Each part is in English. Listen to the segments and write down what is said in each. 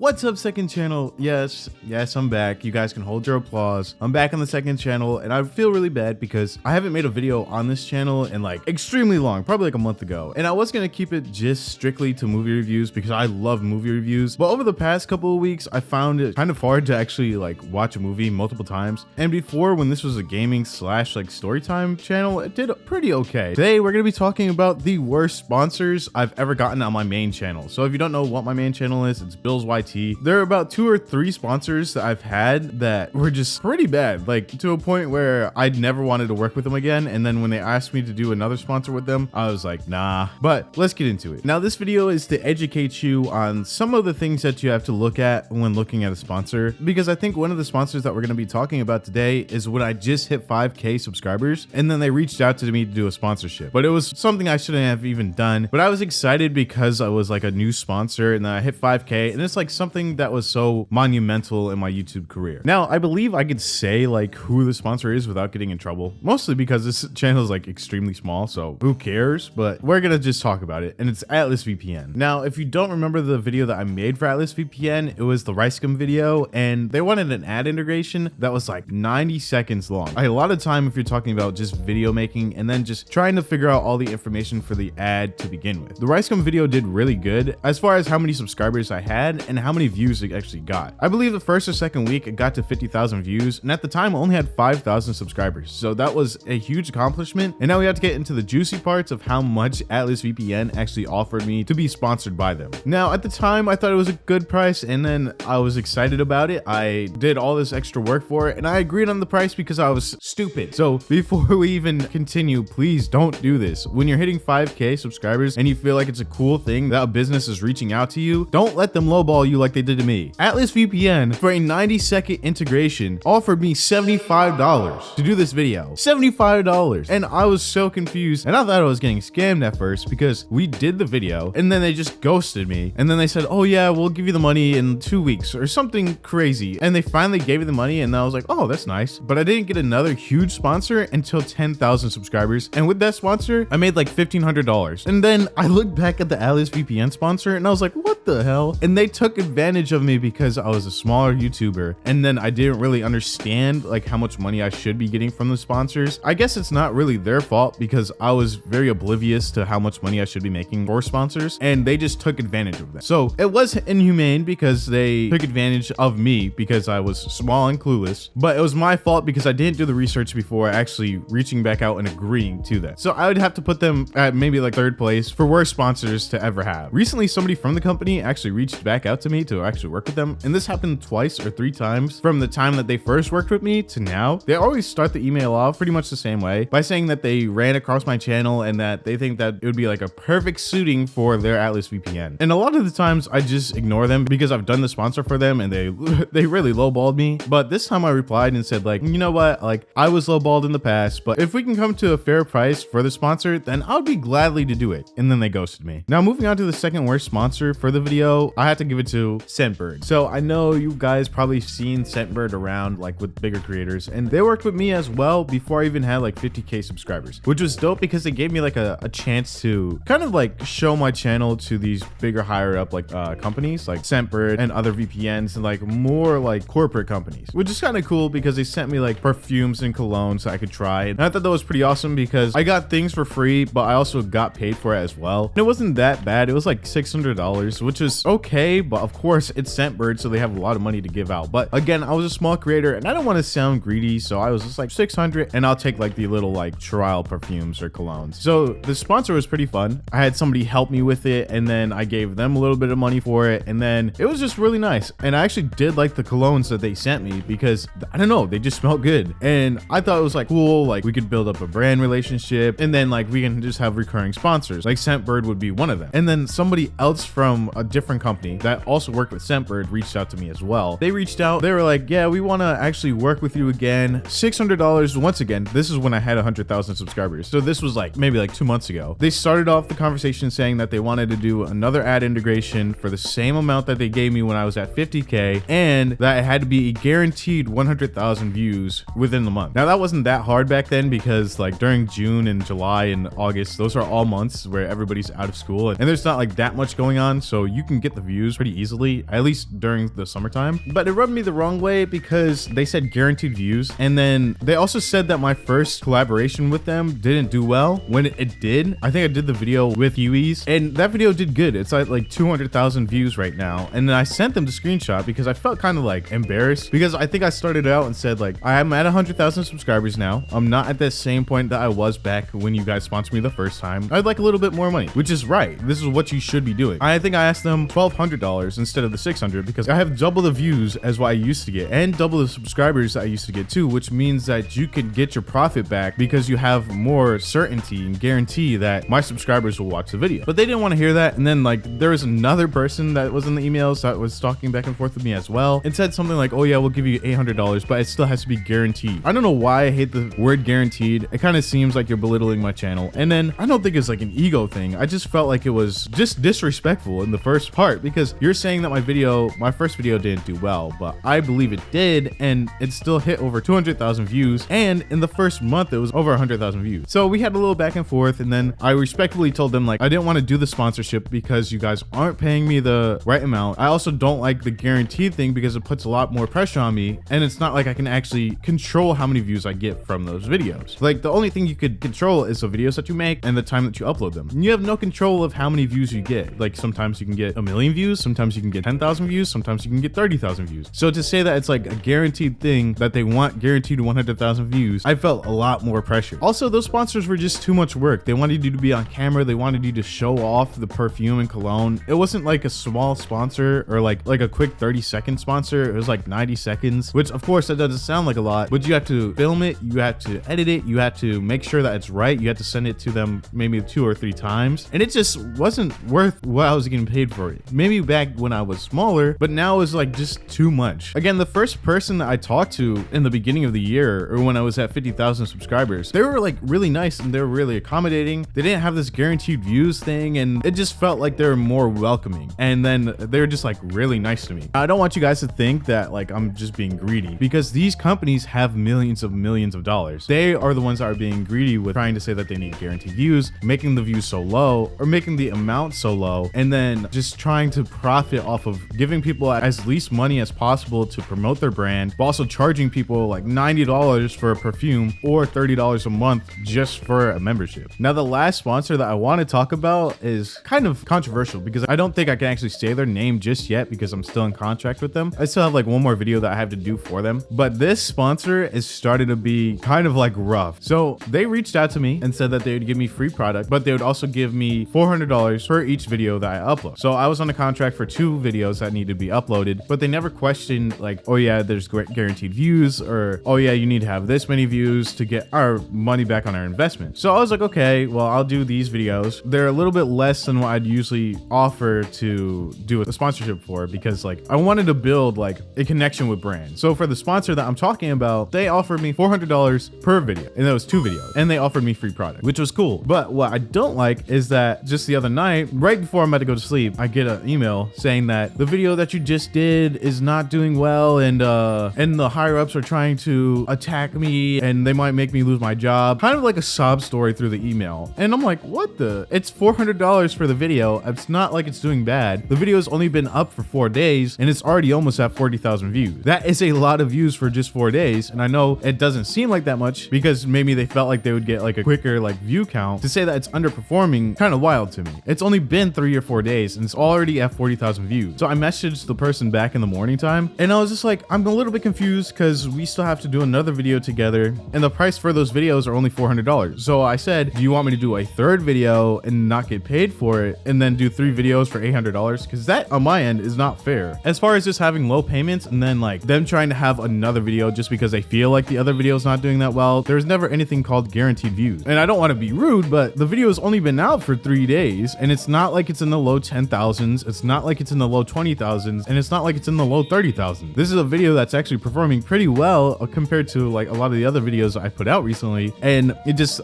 What's up, second channel? Yes, I'm back. You guys can hold your applause. I'm back on the second channel, and I feel really bad because I haven't made a video on this channel in like extremely long, probably like a month ago. And I was gonna keep it just strictly to movie reviews because I love movie reviews. But over the past couple of weeks, I found it kind of hard to actually like watch a movie multiple times. And before, when this was a gaming slash like story time channel, it did pretty okay. Today, we're gonna be talking about the worst sponsors I've ever gotten on my main channel. So if you don't know what my main channel is, it's Bill's YT. There are about 2 or 3 sponsors that I've had that were just pretty bad, like to a point where I'd never wanted to work with them again. And then when they asked me to do another sponsor with them, I was like, nah. But let's get into it. Now, this video is to educate you on some of the things that you have to look at when looking at a sponsor, because I think one of the sponsors that we're going to be talking about today is when I just hit 5K subscribers and then they reached out to me to do a sponsorship. But it was something I shouldn't have even done. But I was excited because I was like a new sponsor and then I hit 5K, and it's like something that was so monumental in my YouTube career. Now, I believe I could say like who the sponsor is without getting in trouble, mostly because this channel is like extremely small, so who cares? But we're gonna just talk about it, and it's Atlas VPN. Now, if you don't remember the video that I made for Atlas VPN, it was the rice gum video, and they wanted an ad integration that was like 90 seconds long. I had a lot of time if you're talking about just video making and then just trying to figure out all the information for the ad to begin with. The rice gum video did really good as far as how many subscribers I had and how many views it actually got. I believe the first or second week it got to 50,000 views, and at the time I only had 5,000 subscribers, so that was a huge accomplishment. And now we have to get into the juicy parts of how much Atlas VPN actually offered me to be sponsored by them. Now, at the time I thought it was a good price, and then I was excited about it. I did all this extra work for it, and I agreed on the price because I was stupid. So before we even continue, please don't do this. When you're hitting 5K subscribers and you feel like it's a cool thing that a business is reaching out to you, don't let them lowball you like they did to me. Atlas VPN, for a 90-second integration, offered me $75 to do this video. $75. And I was so confused, and I thought I was getting scammed at first because we did the video and then they just ghosted me. And then they said, oh yeah, we'll give you the money in 2 weeks or something crazy. And they finally gave me the money, and I was like, oh, that's nice. But I didn't get another huge sponsor until 10,000 subscribers. And with that sponsor, I made like $1,500. And then I looked back at the Atlas VPN sponsor and I was like, what the hell? And they took advantage of me because I was a smaller YouTuber, and then I didn't really understand like how much money I should be getting from the sponsors. I guess it's not really their fault because I was very oblivious to how much money I should be making for sponsors, and they just took advantage of that. So it was inhumane because they took advantage of me because I was small and clueless, but it was my fault because I didn't do the research before actually reaching back out and agreeing to that. So I would have to put them at maybe like 3rd place for worst sponsors to ever have. Recently, somebody from the company actually reached back out to me to actually work with them, and this happened twice or 3 times from the time that they first worked with me to now. They always start the email off pretty much the same way by saying that they ran across my channel and that they think that it would be like a perfect suiting for their Atlas VPN. And a lot of the times I just ignore them because I've done the sponsor for them and they really lowballed me. But this time I replied and said like, you know what, like I was lowballed in the past, but if we can come to a fair price for the sponsor, then I'll be gladly to do it. And then they ghosted me. Now, moving on to the second worst sponsor for the video, I have to give it to Scentbird. So I know you guys probably seen Scentbird around like with bigger creators, and they worked with me as well before I even had like 50K subscribers, which was dope because they gave me like a chance to kind of like show my channel to these bigger, higher up like companies like Scentbird and other VPNs and like more like corporate companies, which is kind of cool because they sent me like perfumes and colognes so I could try it. And I thought that was pretty awesome because I got things for free, but I also got paid for it as well. And it wasn't that bad. It was like $600, which is okay, but of course it's Scentbird, so they have a lot of money to give out. But again, I was a small creator and I don't want to sound greedy, so I was just like 600, and I'll take like the little like trial perfumes or colognes. So the sponsor was pretty fun. I had somebody help me with it, and then I gave them a little bit of money for it, and then it was just really nice. And I actually did like the colognes that they sent me because I don't know, they just smelled good, and I thought it was like cool, like we could build up a brand relationship, and then like we can just have recurring sponsors, like Scentbird would be one of them. And then somebody else from a different company that also worked with Scentbird reached out to me as well. They reached out, they were like, yeah, we want to actually work with you again. $600. Once again, this is when I had 100,000 subscribers, so this was like maybe like 2 months ago. They started off the conversation saying that they wanted to do another ad integration for the same amount that they gave me when I was at 50K, and that it had to be a guaranteed 100,000 views within the month. Now that wasn't that hard back then because like during June and July and August, those are all months where everybody's out of school and there's not like that much going on, so you can get the views pretty easily. easily, at least during the summertime. But it rubbed me the wrong way because they said guaranteed views, and then they also said that my first collaboration with them didn't do well when it did. I think I did the video with UEs, and that video did good. It's at like 200,000 views right now. And then I sent them the screenshot because I felt kind of like embarrassed, because I think I started out and said like, I'm at 100,000 subscribers now. I'm not at the same point that I was back when you guys sponsored me the first time. I'd like a little bit more money, which is right. This is what you should be doing. I think I asked them $1,200 instead of the $600 because I have double the views as what I used to get and double the subscribers that I used to get too, which means that you can get your profit back because you have more certainty and guarantee that my subscribers will watch the video. But they didn't want to hear that. And then like there was another person that was in the emails that was talking back and forth with me as well and said something like, oh yeah, we'll give you $800, but it still has to be guaranteed. I don't know why I hate the word guaranteed. It kind of seems like you're belittling my channel. And then I don't think it's like an ego thing. I just felt like it was just disrespectful in the first part, because you're saying that my first video didn't do well, but I believe it did, and it still hit over 200,000 views, and in the first month it was over 100,000 views. So we had a little back and forth, and then I respectfully told them like I didn't want to do the sponsorship because you guys aren't paying me the right amount. I also don't like the guaranteed thing because it puts a lot more pressure on me, and it's not like I can actually control how many views I get from those videos. Like the only thing you could control is the videos that you make and the time that you upload them. And you have no control of how many views you get. Like sometimes you can get 1 million views, sometimes you can get 10,000 views, sometimes you can get 30,000 views. So to say that it's like a guaranteed thing that they want guaranteed 100,000 views, I felt a lot more pressure. Also, those sponsors were just too much work. They wanted you to be on camera. They wanted you to show off the perfume and cologne. It wasn't like a small sponsor or like a quick 30-second sponsor. It was like 90 seconds, which of course that doesn't sound like a lot, but you have to film it, you have to edit it, you have to make sure that it's right, you have to send it to them maybe 2 or 3 times, and it just wasn't worth what I was getting paid for it. Maybe back when I was smaller, but now it's like just too much. Again, the first person that I talked to in the beginning of the year, or when I was at 50,000 subscribers, they were like really nice and they were really accommodating. They didn't have this guaranteed views thing, and it just felt like they were more welcoming, and then they were just like really nice to me. I don't want you guys to think that like I'm just being greedy, because these companies have millions of dollars. They are the ones that are being greedy with trying to say that they need guaranteed views, making the views so low or making the amount so low, and then just trying to profit off of giving people as least money as possible to promote their brand, but also charging people like $90 for a perfume or $30 a month just for a membership. Now, the last sponsor that I want to talk about is kind of controversial because I don't think I can actually say their name just yet because I'm still in contract with them. I still have like one more video that I have to do for them, but this sponsor is starting to be kind of like rough. So they reached out to me and said that they would give me free product, but they would also give me $400 for each video that I upload. So I was on a contract for 2 videos that need to be uploaded, but they never questioned like, oh yeah, there's guaranteed views, or oh yeah, you need to have this many views to get our money back on our investment. So I was like, okay, well, I'll do these videos. They're a little bit less than what I'd usually offer to do a sponsorship for, because like I wanted to build like a connection with brands. So for the sponsor that I'm talking about, they offered me $400 per video, and that was 2 videos, and they offered me free product, which was cool. But what I don't like is that just the other night, right before I'm about to go to sleep, I get an email saying that the video that you just did is not doing well, and the higher ups are trying to attack me and they might make me lose my job. Kind of like a sob story through the email. And I'm like, what the? It's $400 for the video. It's not like it's doing bad. The video's only been up for 4 days and it's already almost at 40,000 views. That is a lot of views for just 4 days. And I know it doesn't seem like that much because maybe they felt like they would get like a quicker like view count. To say that it's underperforming, kind of wild to me. It's only been 3 or 4 days and it's already at 40,000 views. So I messaged the person back in the morning time and I was just like, I'm a little bit confused because we still have to do another video together and the price for those videos are only $400. So I said, do you want me to do a 3rd video and not get paid for it and then do 3 videos for $800? Because that on my end is not fair. As far as just having low payments and then like them trying to have another video just because they feel like the other video is not doing that well, there's never anything called guaranteed views. And I don't want to be rude, but the video has only been out for 3 days and it's not like it's in the low 10,000s. It's not like it's in the low 20,000s, and it's not like it's in the low 30,000s. This is a video that's actually performing pretty well compared to like a lot of the other videos I put out recently. And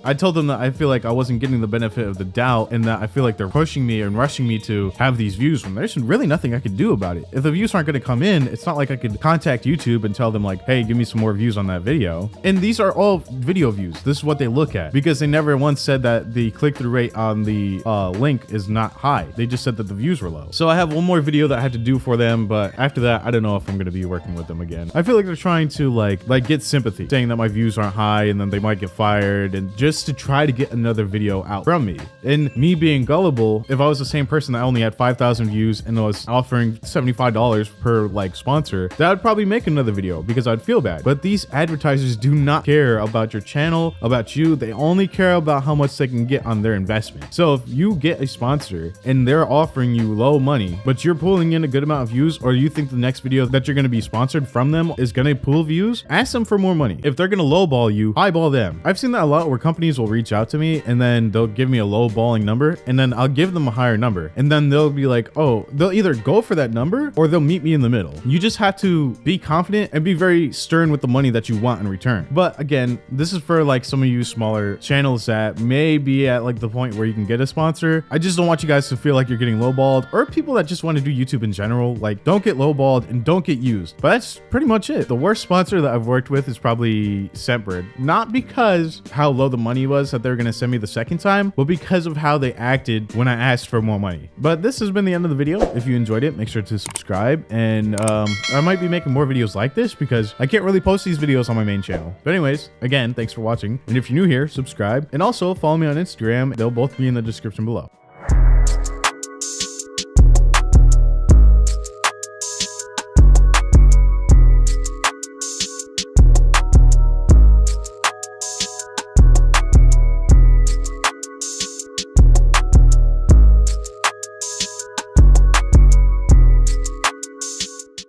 I told them that I feel like I wasn't getting the benefit of the doubt and that I feel like they're pushing me and rushing me to have these views when there's really nothing I could do about it. If the views aren't going to come in, it's not like I could contact YouTube and tell them like, hey, give me some more views on that video. And these are all video views. This is what they look at, because they never once said that the click-through rate on the link is not high. They just said that the views were low. So I have one more more video that I had to do for them, but after that, I don't know if I'm gonna be working with them again. I feel like they're trying to like get sympathy, saying that my views aren't high and then they might get fired, and just to try to get another video out from me. And me being gullible, if I was the same person that only had 5,000 views and was offering $75 per like sponsor, that would probably make another video because I'd feel bad. But these advertisers do not care about your channel, about you. They only care about how much they can get on their investment. So if you get a sponsor and they're offering you low money, but you're pulling in a good amount of views, or you think the next video that you're going to be sponsored from them is going to pull views, ask them for more money. If they're going to lowball you, highball them. I've seen that a lot where companies will reach out to me and then they'll give me a lowballing number and then I'll give them a higher number. And then they'll be like, oh, they'll either go for that number or they'll meet me in the middle. You just have to be confident and be very stern with the money that you want in return. But again, this is for like some of you smaller channels that may be at like the point where you can get a sponsor. I just don't want you guys to feel like you're getting lowballed, or people that just want to do YouTube in general. Like, don't get lowballed and don't get used. But that's pretty much it. The worst sponsor that I've worked with is probably Scentbird. Not because how low the money was that they're going to send me the second time, but because of how they acted when I asked for more money. But this has been the end of the video. If you enjoyed it, make sure to subscribe, and I might be making more videos like this because I can't really post these videos on my main channel. But anyways, again, thanks for watching. And if you're new here, subscribe, and also follow me on Instagram. They'll both be in the description below.